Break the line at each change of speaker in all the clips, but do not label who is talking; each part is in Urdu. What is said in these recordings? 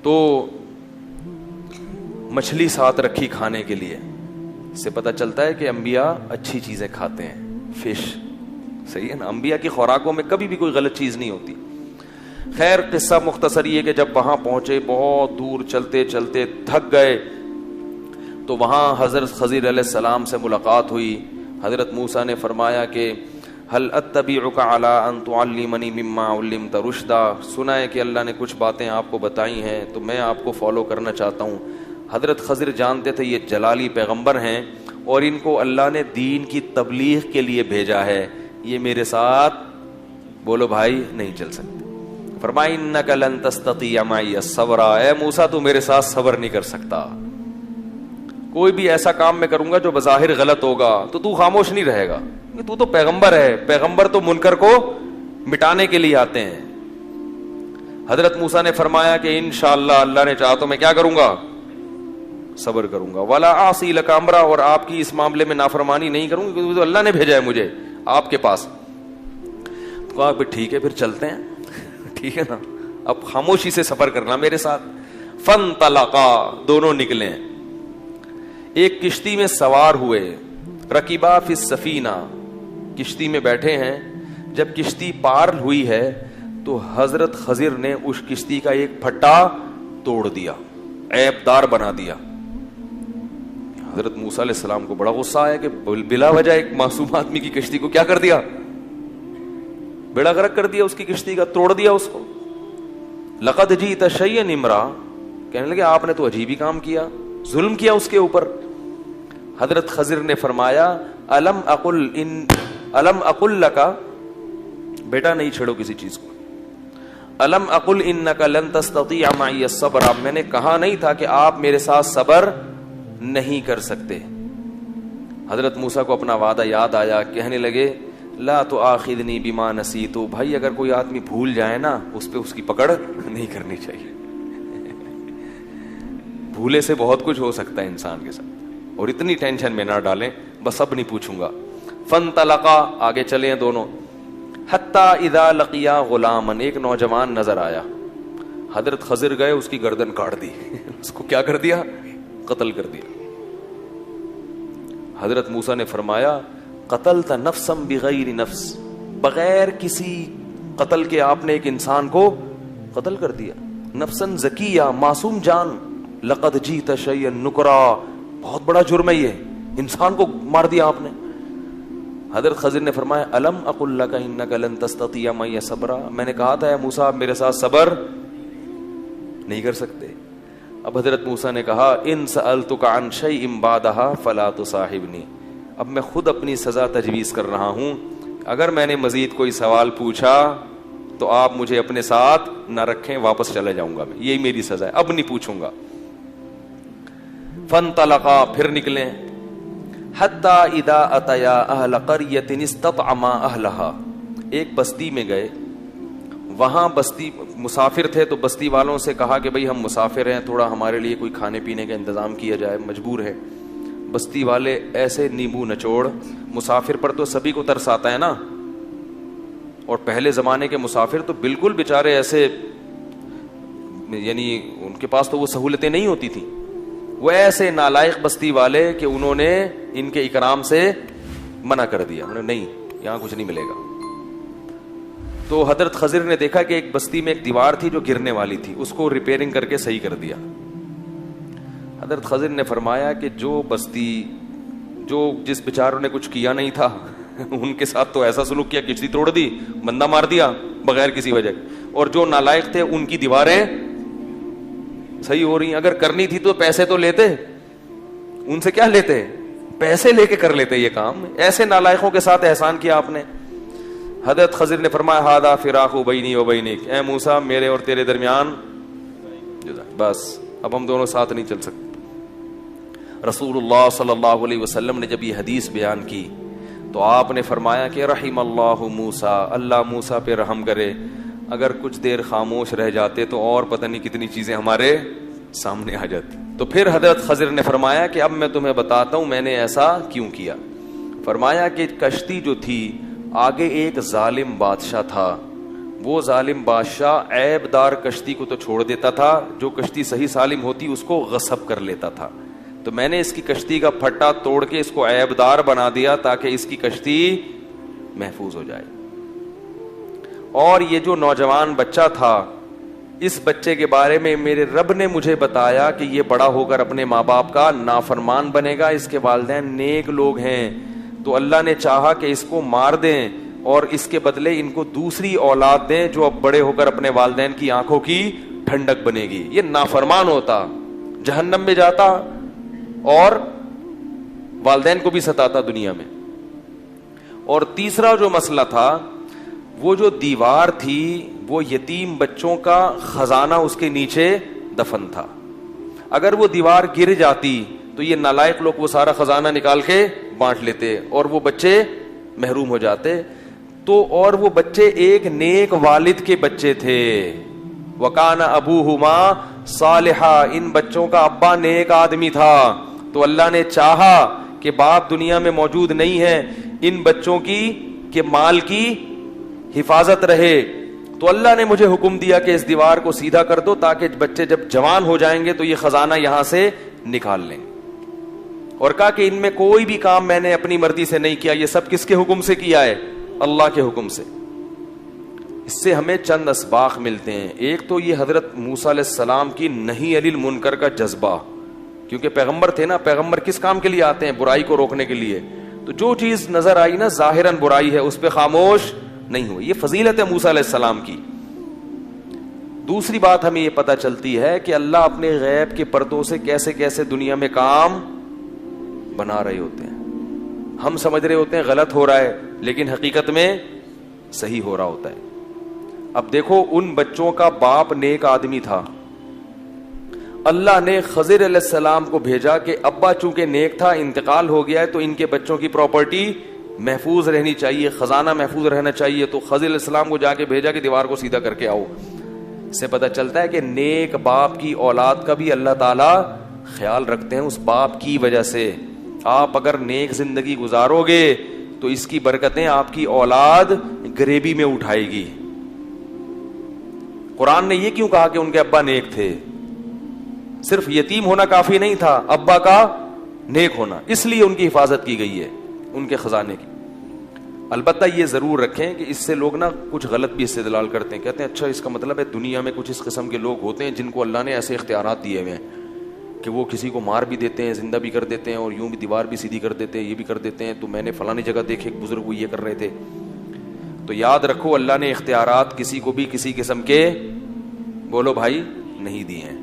تو مچھلی ساتھ رکھی کھانے کے لیے. اس سے پتہ چلتا ہے کہ انبیاء اچھی چیزیں کھاتے ہیں. فش صحیح ہے نا, انبیاء کی خوراکوں میں کبھی بھی کوئی غلط چیز نہیں ہوتی. خیر قصہ مختصر یہ کہ جب وہاں پہنچے, بہت دور چلتے چلتے تھک گئے, تو وہاں حضرت خضر علیہ السلام سے ملاقات ہوئی. حضرت موسیٰ نے فرمایا کہ هل اتبعک علی ان تعلمنی مما علمت رشدا, سنا ہے کہ اللہ نے کچھ باتیں آپ کو بتائی ہیں تو میں آپ کو فالو کرنا چاہتا ہوں. حضرت خضر جانتے تھے یہ جلالی پیغمبر ہیں اور ان کو اللہ نے دین کی تبلیغ کے لیے بھیجا ہے, یہ میرے ساتھ بولو بھائی نہیں چل سکتے. فرمایا انک لن تستطیع معی الصبر, اے موسیٰ تو میرے ساتھ صبر نہیں کر سکتا. کوئی بھی ایسا کام میں کروں گا جو بظاہر غلط ہوگا تو خاموش نہیں رہے گا. تو تو پیغمبر ہے, پیغمبر تو منکر کو مٹانے کے لیے آتے ہیں. حضرت موسیٰ نے فرمایا کہ انشاءاللہ اللہ نے چاہا تو میں کیا کروں گا, صبر کروں گا. ولا اعصی لک امرا, اور آپ کی اس معاملے میں نافرمانی نہیں کروں گی کیونکہ اللہ نے بھیجا ہے مجھے آپ کے پاس. تو کہا کہ ٹھیک ہے پھر چلتے ہیں. ٹھیک ہے نا, اب خاموشی سے سفر کرنا میرے ساتھ. فانطلقا, دونوں نکلے, ایک کشتی میں سوار ہوئے. رکبا فی السفینہ, کشتی میں بیٹھے ہیں. جب کشتی پار ہوئی ہے تو حضرت خضر نے اس کشتی کا ایک پھٹا توڑ دیا, عیب دار بنا دیا. حضرت موسیٰ علیہ السلام کو بڑا غصہ آیا کہ بلا وجہ ایک معصوم آدمی کی کشتی کو کیا کر دیا, بیڑا غرق کر دیا, اس کی کشتی کا توڑ دیا اس کو. لقد جئت شیئا امرا, کہنے لگے آپ نے تو عجیب ہی کام کیا, ظلم کیا اس کے اوپر. حضرت خضر نے فرمایا الم اقل لکا, بیٹا نہیں چھیڑو کسی چیز کو. الم اقل انک لن تستطیع معی الصبر, میں نے کہا نہیں تھا کہ آپ میرے ساتھ صبر نہیں کر سکتے. حضرت موسیٰ کو اپنا وعدہ یاد آیا, کہنے لگے لا تؤاخذنی بما نسیت, بھائی اگر کوئی آدمی بھول جائے نا اس پہ اس کی پکڑ نہیں کرنی چاہیے. بھولے سے بہت کچھ ہو سکتا ہے انسان کے ساتھ, اور اتنی ٹینشن میں نہ ڈالیں, بس اب نہیں پوچھوں گا. فانطلقا, آگے چلے دونوں. حتی اذا لقیا غلاما, ایک نوجوان نظر آیا. حضرت خضر گئے, اس کی گردن کاٹ دی. اس کو کیا کر دیا, قتل کر دیا. حضرت موسیٰ نے فرمایا قتلت نفسا بغیر نفس, بغیر کسی قتل کے آپ نے ایک انسان کو قتل کر دیا. نفسا زکیہ, معصوم جان. لقد جئت شیئا نکرا, بہت بڑا جرم ہے یہ, انسان کو مار دیا آپ نے. حضرت خضر نے فرمایا الم اقل لک انک لن تستطیع معی صبرا, میں نے کہا تھا اے موسیٰ آپ میرے ساتھ صبر نہیں کر سکتے. اب حضرت موسیٰ نے کہا ان سألتک عن شیء بعدها فلا تصاحبنی, اب میں خود اپنی سزا تجویز کر رہا ہوں, اگر میں نے مزید کوئی سوال پوچھا تو آپ مجھے اپنے ساتھ نہ رکھیں, واپس چلے جاؤں گا میں, یہی میری سزا ہے, اب نہیں پوچھوں گا. فانطلقا, پھر نکلے. حتی اذا اتیا اہل قریۃ استطعما اہلہا, ایک بستی میں گئے. وہاں بستی مسافر تھے تو بستی والوں سے کہا کہ بھئی ہم مسافر ہیں, تھوڑا ہمارے لیے کوئی کھانے پینے کا انتظام کیا جائے, مجبور ہے. بستی والے ایسے نیمبو نچوڑ, مسافر پر تو سبھی کو ترس آتا ہے نا, اور پہلے زمانے کے مسافر تو بالکل بیچارے ایسے, یعنی ان کے پاس تو وہ سہولتیں نہیں ہوتی تھیں. وہ ایسے نالائق بستی والے کہ انہوں نے ان کے اکرام سے منع کر دیا, انہوں نے نہیں, یہاں کچھ نہیں ملے گا. تو حضرت خضر نے دیکھا کہ ایک بستی میں ایک دیوار تھی جو گرنے والی تھی, اس کو ریپیئرنگ کر کے صحیح کر دیا. حضرت خضر نے فرمایا کہ جو بستی, جو جس بیچاروں نے کچھ کیا نہیں تھا ان کے ساتھ تو ایسا سلوک کیا, کشتی توڑ دی, بندہ مار دیا بغیر کسی وجہ, اور جو نالائق تھے ان کی دیواریں صحیح ہو رہی ہیں. اگر کرنی تھی تو پیسے تو لیتے, ان سے کیا لیتے, پیسے لے کے کر لیتے یہ کام. ایسے نالائقوں کے ساتھ احسان کیا آپ نے. حضرت خضر نے فرمایا ھذا فراق بینی و بینک, اے موسیٰ میرے اور تیرے درمیان بس, اب ہم دونوں ساتھ نہیں چل سکتے. رسول اللہ صلی اللہ علیہ وسلم نے جب یہ حدیث بیان کی تو آپ نے فرمایا کہ رحم اللہ موسیٰ, اللہ موسیٰ پہ رحم کرے, اگر کچھ دیر خاموش رہ جاتے تو اور پتہ نہیں کتنی چیزیں ہمارے سامنے آ جاتی. تو پھر حضرت خضر نے فرمایا کہ اب میں تمہیں بتاتا ہوں میں نے ایسا کیوں کیا. فرمایا کہ کشتی جو تھی آگے ایک ظالم بادشاہ تھا, وہ ظالم بادشاہ عیب دار کشتی کو تو چھوڑ دیتا تھا, جو کشتی صحیح سالم ہوتی اس کو غصب کر لیتا تھا. تو میں نے اس کی کشتی کا پھٹا توڑ کے اس کو عیب دار بنا دیا تاکہ اس کی کشتی محفوظ ہو جائے. اور یہ جو نوجوان بچہ تھا, اس بچے کے بارے میں میرے رب نے مجھے بتایا کہ یہ بڑا ہو کر اپنے ماں باپ کا نافرمان بنے گا, اس کے والدین نیک لوگ ہیں, تو اللہ نے چاہا کہ اس کو مار دیں اور اس کے بدلے ان کو دوسری اولاد دیں جو اب بڑے ہو کر اپنے والدین کی آنکھوں کی ٹھنڈک بنے گی. یہ نافرمان ہوتا, جہنم میں جاتا اور والدین کو بھی ستاتا دنیا میں. اور تیسرا جو مسئلہ تھا, وہ جو دیوار تھی وہ یتیم بچوں کا خزانہ اس کے نیچے دفن تھا. اگر وہ دیوار گر جاتی تو یہ نالائق لوگ وہ سارا خزانہ نکال کے بانٹ لیتے اور وہ بچے محروم ہو جاتے. تو اور وہ بچے ایک نیک والد کے بچے تھے. وَكَانَ أَبُوهُمَا صَالِحًا, ان بچوں کا ابا نیک آدمی تھا. تو اللہ نے چاہا کہ باپ دنیا میں موجود نہیں ہے, ان بچوں کی کہ مال کی حفاظت رہے. تو اللہ نے مجھے حکم دیا کہ اس دیوار کو سیدھا کر دو تاکہ بچے جب جوان ہو جائیں گے تو یہ خزانہ یہاں سے نکال لیں. اور کہا کہ ان میں کوئی بھی کام میں نے اپنی مرضی سے نہیں کیا, یہ سب کس کے حکم سے کیا ہے؟ اللہ کے حکم سے. اس سے ہمیں چند اسباق ملتے ہیں. ایک تو یہ حضرت موسیٰ علیہ السلام کی نہی عن المنکر کا جذبہ, کیونکہ پیغمبر تھے نا, پیغمبر کس کام کے لیے آتے ہیں؟ برائی کو روکنے کے لیے. تو جو چیز نظر آئی نا ظاہراً برائی ہے اس پہ خاموش نہیں ہوئی. یہ فضیلت ہے موسیٰ علیہ السلام کی. دوسری بات ہمیں یہ پتہ چلتی ہے کہ اللہ اپنے غیب کے پردوں سے کیسے کیسے دنیا میں کام بنا رہے ہوتے ہیں. ہم سمجھ رہے ہوتے ہیں غلط ہو رہا ہے, لیکن حقیقت میں صحیح ہو رہا ہوتا ہے. اب دیکھو, ان بچوں کا باپ نیک آدمی تھا. اللہ نے خضر علیہ السلام کو بھیجا کہ ابا چونکہ نیک تھا, انتقال ہو گیا ہے, تو ان کے بچوں کی پراپرٹی محفوظ رہنی چاہیے, خزانہ محفوظ رہنا چاہیے. تو خضر علیہ السلام کو جا کے بھیجا کہ دیوار کو سیدھا کر کے آؤ. اس سے پتہ چلتا ہے کہ نیک باپ کی اولاد کا بھی اللہ تعالی خیال رکھتے ہیں اس باپ کی وجہ سے. آپ اگر نیک زندگی گزارو گے تو اس کی برکتیں آپ کی اولاد گریبی میں اٹھائے گی. قرآن نے یہ کیوں کہا کہ ان کے ابا نیک تھے؟ صرف یتیم ہونا کافی نہیں تھا, ابا کا نیک ہونا, اس لیے ان کی حفاظت کی گئی ہے ان کے خزانے کی. البتہ یہ ضرور رکھیں کہ اس سے لوگ نا کچھ غلط بھی استدلال کرتے ہیں, کہتے ہیں اچھا اس کا مطلب ہے دنیا میں کچھ اس قسم کے لوگ ہوتے ہیں جن کو اللہ نے ایسے اختیارات دیے ہوئے ہیں کہ وہ کسی کو مار بھی دیتے ہیں, زندہ بھی کر دیتے ہیں, اور یوں بھی دیوار بھی سیدھی کر دیتے ہیں, یہ بھی کر دیتے ہیں. تو میں نے فلانی جگہ دیکھے ایک بزرگ وہ یہ کر رہے تھے. تو یاد رکھو اللہ نے اختیارات کسی کو بھی کسی قسم کے بولو بھائی نہیں دیے ہیں.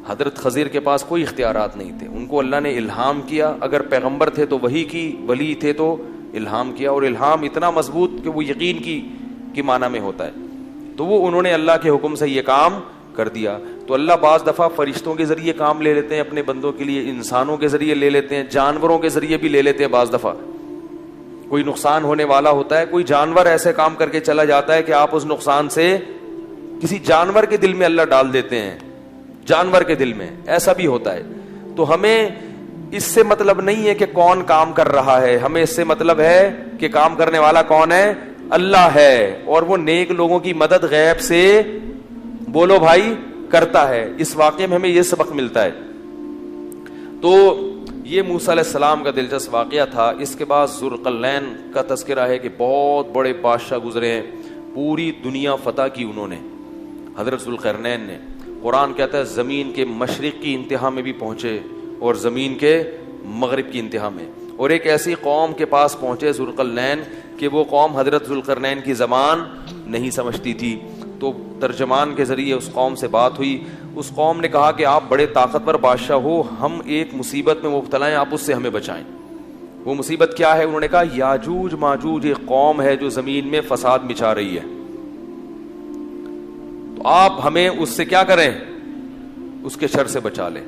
حضرت خضر کے پاس کوئی اختیارات نہیں تھے, ان کو اللہ نے الہام کیا. اگر پیغمبر تھے تو وحی کی, ولی تھے تو الہام کیا, اور الہام اتنا مضبوط کہ وہ یقین کی معنی میں ہوتا ہے. تو وہ انہوں نے اللہ کے حکم سے یہ کام کر دیا. تو اللہ بعض دفعہ فرشتوں کے ذریعے کام لے لیتے ہیں اپنے بندوں کے لیے, انسانوں کے ذریعے لے لیتے ہیں, جانوروں کے ذریعے بھی لے لیتے ہیں. بعض دفعہ کوئی نقصان ہونے والا ہوتا ہے, کوئی جانور ایسے کام کر کے چلا جاتا ہے کہ آپ اس نقصان سے کسی جانور کے دل میں اللہ ڈال دیتے ہیں, جانور کے دل میں ایسا بھی ہوتا ہے. تو ہمیں اس سے مطلب نہیں ہے کہ کون کام کر رہا ہے, ہمیں اس سے مطلب ہے کہ کام کرنے والا کون ہے؟ اللہ ہے, اور وہ نیک لوگوں کی مدد غیب سے بولو بھائی کرتا ہے. اس واقعے میں ہمیں یہ سبق ملتا ہے. تو یہ موسیٰ علیہ السلام کا دلچسپ واقعہ تھا. اس کے بعد ذوالقرنین کا تذکرہ ہے کہ بہت بڑے بادشاہ گزرے ہیں, پوری دنیا فتح کی انہوں نے, حضرت ذوالقرنین نے. قرآن کہتا ہے زمین کے مشرق کی انتہا میں بھی پہنچے اور زمین کے مغرب کی انتہا میں, اور ایک ایسی قوم کے پاس پہنچے ذوالقرنین کہ وہ قوم حضرت ذوالقرنین کی زبان نہیں سمجھتی تھی. تو ترجمان کے ذریعے اس قوم سے بات ہوئی. اس قوم نے کہا کہ آپ بڑے طاقتور بادشاہ ہو, ہم ایک مصیبت میں مبتلا ہیں, آپ اس سے ہمیں بچائیں. وہ مصیبت کیا ہے؟ انہوں نے کہا یاجوج ماجوج ایک قوم ہے جو زمین میں فساد مچا رہی ہے, تو آپ ہمیں اس سے کیا کریں؟ اس کے شر سے بچا لیں.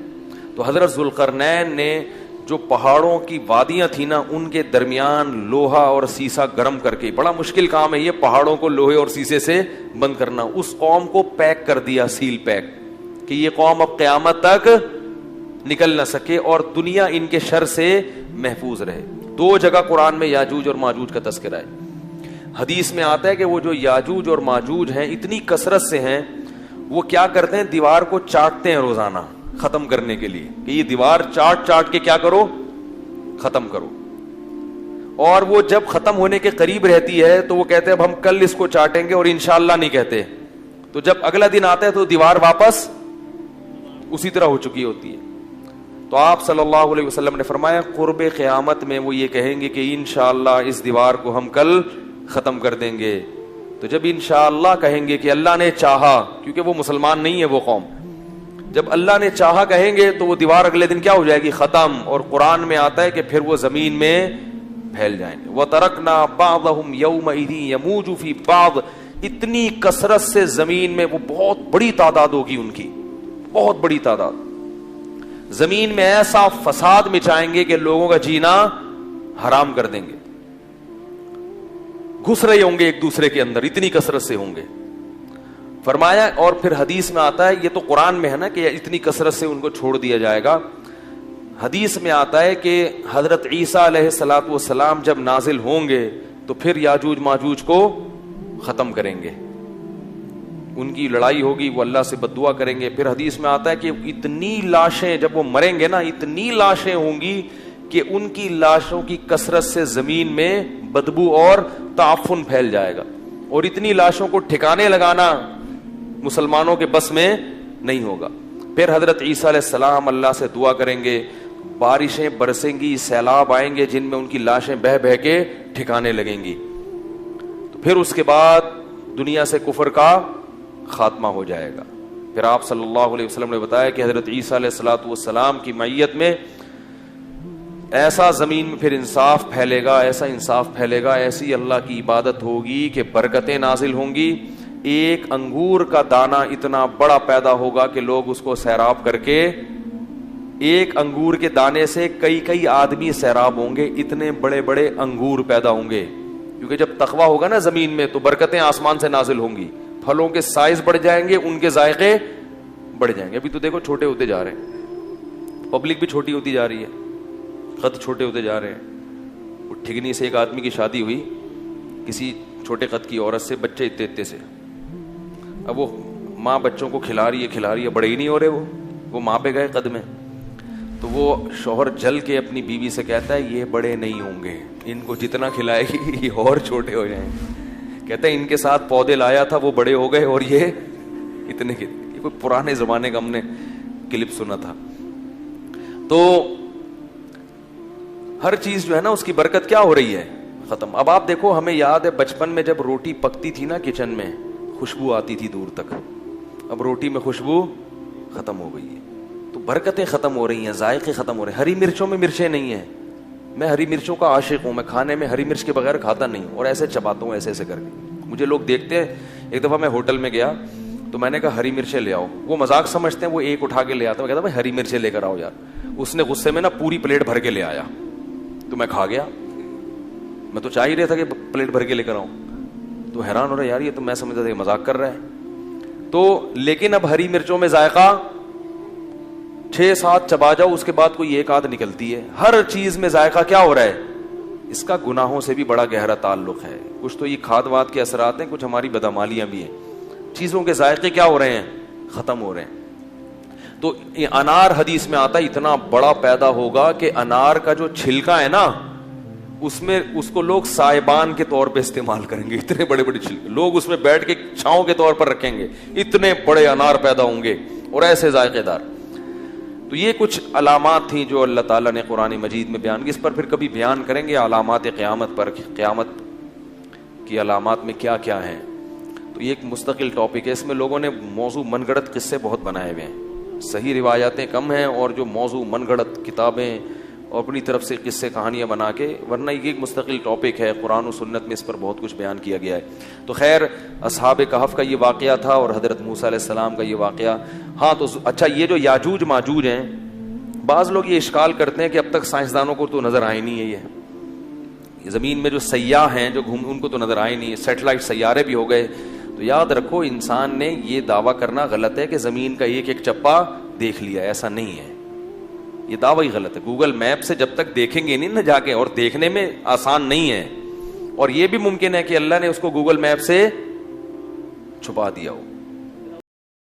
تو حضرت ذوالقرنین نے جو پہاڑوں کی وادیاں تھیں نا ان کے درمیان لوہا اور سیسا گرم کر کے, بڑا مشکل کام ہے یہ پہاڑوں کو لوہے اور سیسے سے بند کرنا, اس قوم کو پیک کر دیا, سیل پیک, کہ یہ قوم اب قیامت تک نکل نہ سکے اور دنیا ان کے شر سے محفوظ رہے. 2 جگہ قرآن میں یاجوج اور ماجوج کا تذکرہ ہے. حدیث میں آتا ہے کہ وہ جو یاجوج اور ماجوج ہیں اتنی کثرت سے ہیں, وہ کیا کرتے ہیں, دیوار کو چاٹتے ہیں روزانہ ختم کرنے کے لیے, کہ یہ دیوار چاٹ چاٹ کے کیا کرو, ختم کرو. اور وہ جب ختم ہونے کے قریب رہتی ہے تو وہ کہتے ہیں اب ہم کل اس کو چاٹیں گے, اور انشاءاللہ نہیں کہتے. تو جب اگلا دن آتا ہے تو دیوار واپس اسی طرح ہو چکی ہوتی ہے. تو آپ صلی اللہ علیہ وسلم نے فرمایا قرب قیامت میں وہ یہ کہیں گے کہ انشاءاللہ اس دیوار کو ہم کل ختم کر دیں گے. تو جب انشاءاللہ کہیں گے کہ اللہ نے چاہا, کیونکہ وہ مسلمان نہیں ہے وہ قوم, جب اللہ نے چاہا کہیں گے تو وہ دیوار اگلے دن کیا ہو جائے گی, ختم. اور قرآن میں آتا ہے کہ پھر وہ زمین میں پھیل جائیں گے. وَتَرَكْنَا بَعْضَهُمْ يَوْمَئِذٍ يَمُوجُ فِي بَعْضٍ, اتنی کثرت سے زمین میں وہ بہت بڑی تعداد ہوگی ان کی, بہت بڑی تعداد. زمین میں ایسا فساد مچائیں گے کہ لوگوں کا جینا حرام کر دیں گے, گھس رہے ہوں گے ایک دوسرے کے اندر, اتنی کثرت سے ہوں گے. فرمایا, اور پھر حدیث میں آتا ہے, یہ تو قرآن میں ہے نا کہ اتنی کثرت سے ان کو چھوڑ دیا جائے گا. حدیث میں آتا ہے کہ حضرت عیسیٰ علیہ الصلوۃ والسلام جب نازل ہوں گے تو پھر یاجوج ماجوج کو ختم کریں گے, ان کی لڑائی ہوگی, وہ اللہ سے بد دعا کریں گے. پھر حدیث میں آتا ہے کہ اتنی لاشیں جب وہ مریں گے نا, اتنی لاشیں ہوں گی کہ ان کی لاشوں کی کثرت سے زمین میں بدبو اور تعفن پھیل جائے گا, اور اتنی لاشوں کو ٹھکانے لگانا مسلمانوں کے بس میں نہیں ہوگا. پھر حضرت عیسیٰ علیہ السلام اللہ سے دعا کریں گے, بارشیں برسیں گی, سیلاب آئیں گے جن میں ان کی لاشیں بہہ بہہ کے ٹھکانے لگیں گی. تو پھر اس کے بعد دنیا سے کفر کا خاتمہ ہو جائے گا. پھر آپ صلی اللہ علیہ وسلم نے بتایا کہ حضرت عیسیٰ علیہ الصلوۃ والسلام کی معیت میں ایسا زمین میں پھر انصاف پھیلے گا, ایسا انصاف پھیلے گا, ایسی اللہ کی عبادت ہوگی کہ برکتیں نازل ہوں گی. ایک انگور کا دانہ اتنا بڑا پیدا ہوگا کہ لوگ اس کو سیراب کر کے, ایک انگور کے دانے سے کئی کئی آدمی سیراب ہوں گے, اتنے بڑے بڑے انگور پیدا ہوں گے. کیونکہ جب تقویٰ ہوگا نا زمین میں تو برکتیں آسمان سے نازل ہوں گی, پھلوں کے سائز بڑھ جائیں گے, ان کے ذائقے بڑھ جائیں گے. ابھی تو دیکھو چھوٹے ہوتے جا رہے ہیں, پبلک بھی چھوٹی ہوتی جا رہی ہے, قد چھوٹے ہوتے جا رہے ہیں. وہ ٹھگنی سے ایک آدمی کی شادی ہوئی کسی چھوٹے قد کی عورت سے, بچے اتنے اتنے سے. اب وہ ماں بچوں کو کھلا رہی ہے, بڑے ہی نہیں ہو رہے, وہ ماں پہ گئے قد میں. تو وہ شوہر جل کے اپنی بیوی سے کہتا ہے یہ بڑے نہیں ہوں گے, ان کو جتنا کھلائے گی یہ اور چھوٹے ہو جائیں گے. کہتا ہے ان کے ساتھ پودے لایا تھا, وہ بڑے ہو گئے اور یہ اتنے کے. یہ کوئی پرانے زمانے کا ہم نے کلپ سنا تھا. تو ہر چیز جو ہے نا اس کی برکت کیا ہو رہی ہے, ختم. اب آپ دیکھو, ہمیں یاد ہے بچپن میں جب روٹی پکتی تھی نا کچن میں, خوشبو آتی تھی دور تک. اب روٹی میں خوشبو ختم ہو گئی ہے, تو برکتیں ختم ہو رہی ہیں, ذائقے ختم ہو رہے ہیں. ہری مرچوں میں مرچیں نہیں ہیں. میں ہری مرچوں کا عاشق ہوں, میں کھانے میں ہری مرچ کے بغیر کھاتا نہیں, اور ایسے چباتا ہوں ایسے ایسے کر کے. مجھے لوگ دیکھتے ہیں. ایک دفعہ میں ہوٹل میں گیا تو میں نے کہا ہری مرچیں لے آؤ. وہ مذاق سمجھتے ہیں, وہ ایک اٹھا کے لے آتا. میں کہتا بھائی ہری مرچیں لے کر آؤ یار. اس نے غصے میں نا پوری پلیٹ بھر کے لے آیا, تو میں کھا گیا. میں تو چاہ ہی رہا تھا کہ پلیٹ بھر کے لے کر آؤں. تو حیران ہو رہا یار, یہ تو میں سمجھتا تھا کہ مذاق کر رہا ہے. تو لیکن اب ہری مرچوں میں ذائقہ 6-7 چبا جاؤ, اس کے بعد کوئی ایک آدھ نکلتی ہے. ہر چیز میں ذائقہ کیا ہو رہا ہے, اس کا گناہوں سے بھی بڑا گہرا تعلق ہے. کچھ تو یہ کھاد واد کے اثرات ہیں, کچھ ہماری بدعمالیاں بھی ہیں. چیزوں کے ذائقے کیا ہو رہے ہیں, ختم ہو رہے ہیں. تو انار حدیث میں آتا ہے اتنا بڑا پیدا ہوگا کہ انار کا جو چھلکا ہے نا, اس میں اس کو لوگ سائبان کے طور پہ استعمال کریں گے. اتنے بڑے بڑے چھلکے لوگ اس میں بیٹھ کے چھاؤں کے طور پر رکھیں گے. اتنے بڑے انار پیدا ہوں گے اور ایسے ذائقے دار. تو یہ کچھ علامات تھیں جو اللہ تعالیٰ نے قرآن مجید میں بیان کی. اس پر پھر کبھی بیان کریں گے علامات قیامت پر, قیامت کی علامات میں کیا کیا ہیں. تو یہ ایک مستقل ٹاپک ہے. اس میں لوگوں نے موضوع من گھڑت قصے بہت بنائے ہوئے ہیں. صحیح روایاتیں کم ہیں, اور جو موضوع من گھڑت کتابیں اور اپنی طرف سے قصے کہانیاں بنا کے, ورنہ یہ ایک مستقل ٹاپک ہے. قرآن و سنت میں اس پر بہت کچھ بیان کیا گیا ہے. تو خیر, اصحاب کہف کا یہ واقعہ تھا اور حضرت موسیٰ علیہ السلام کا یہ واقعہ. ہاں تو اچھا, یہ جو یاجوج ماجوج ہیں, بعض لوگ یہ اشکال کرتے ہیں کہ اب تک سائنسدانوں کو تو نظر آئے نہیں ہے. یہ زمین میں جو سیاح ہیں جو ان کو تو نظر آئے نہیں. سیٹلائٹ سیارے بھی ہو گئے. تو یاد رکھو, انسان نے یہ دعویٰ کرنا غلط ہے کہ زمین کا ایک ایک چپا دیکھ لیا. ایسا نہیں ہے, یہ دعویٰ ہی غلط ہے. گوگل میپ سے جب تک دیکھیں گے نہیں نہ جا کے, اور دیکھنے میں آسان نہیں ہے, اور یہ بھی ممکن ہے کہ اللہ نے اس کو گوگل میپ سے چھپا دیا ہو.